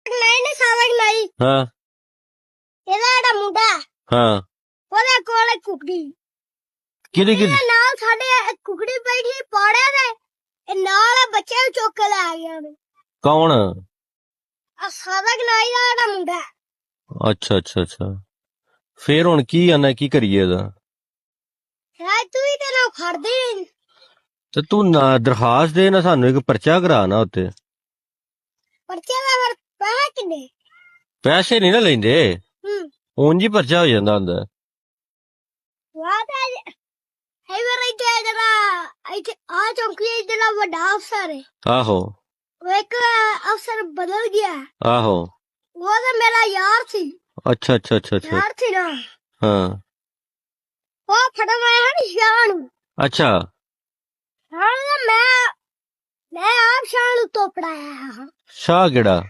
ਨਹੀਂ ਸਾਵਕ ਨਹੀਂ ਹਾਂ ਇਹਦਾ ਜਿਹੜਾ ਮੁੰਡਾ ਹਾਂ ਉਹਦੇ ਕੋਲ ਕੁਕੜੀ ਕਿਹਦੀ ਕਿਹਦੀ ਇਹਦੇ ਨਾਲ ਸਾਡੇ ਕੁਕੜੀ ਬੈਠੀ ਪਾੜੇ ਦੇ ਇਹ ਨਾਲ ਬੱਚੇ ਨੂੰ ਚੁੱਕ ਕੇ ਲੈ ਗਿਆ ਨੇ ਕੌਣ ਆ ਸਾਵਕ ਨਹੀਂ ਦਾ ਜਿਹੜਾ ਮੁੰਡਾ ਅੱਛਾ ਅੱਛਾ ਅੱਛਾ ਫੇਰ ਹੁਣ ਕੀ ਆਨਾ ਕੀ ਕਰੀਏ ਇਹਦਾ ਹੈ ਤੂੰ ਹੀ ਤੇ ਨਾ ਖੜਦੀ ਤੇ ਤੂੰ ਨਾ ਦਰਖਾਸਤ ਦੇ ਨਾ ਸਾਨੂੰ ਇੱਕ ਪਰਚਾ ਕਰਾ ਨਾ ਉੱਤੇ ਪਰਚੇ ਦਾ ਫਿਰ ਪੈਸੇ ਕਿੰਨੇ ਪੈਸੇ ਨਹੀਂ ਨਾ ਲੈਂਦੇ ਹੂੰ ਉਂਝ ਹੀ ਪਰਚਾ ਹੋ ਜਾਂਦਾ ਹੁੰਦਾ ਵਾਹ ਤੇ ਹੈ ਮੇਰਾ ਇੱਥੇ ਆ ਚੌਂਕੀ ਜਿਹੜਾ ਵੱਡਾ ਅਫਸਰ ਹੈ ਆਹੋ ਉਹ ਇੱਕ ਅਫਸਰ ਬਦਲ ਗਿਆ ਆਹੋ ਉਹ ਤਾਂ ਮੇਰਾ ਯਾਰ ਸੀ ਅੱਛਾ ਅੱਛਾ ਅੱਛਾ ਅੱਛਾ ਯਾਰ ਸੀ ਨਾ ਹਾਂ ਉਹ ਫੜਵਾਇਆ ਹਨ ਸ਼ਾਹ ਨੂੰ ਅੱਛਾ ਹਾਂ ਮੈਂ ਆਪ ਸ਼ਾਹ ਨੂੰ ਤੋਪੜਾਇਆ ਹਾਂ ਸ਼ਾਹ ਕਿਹੜਾ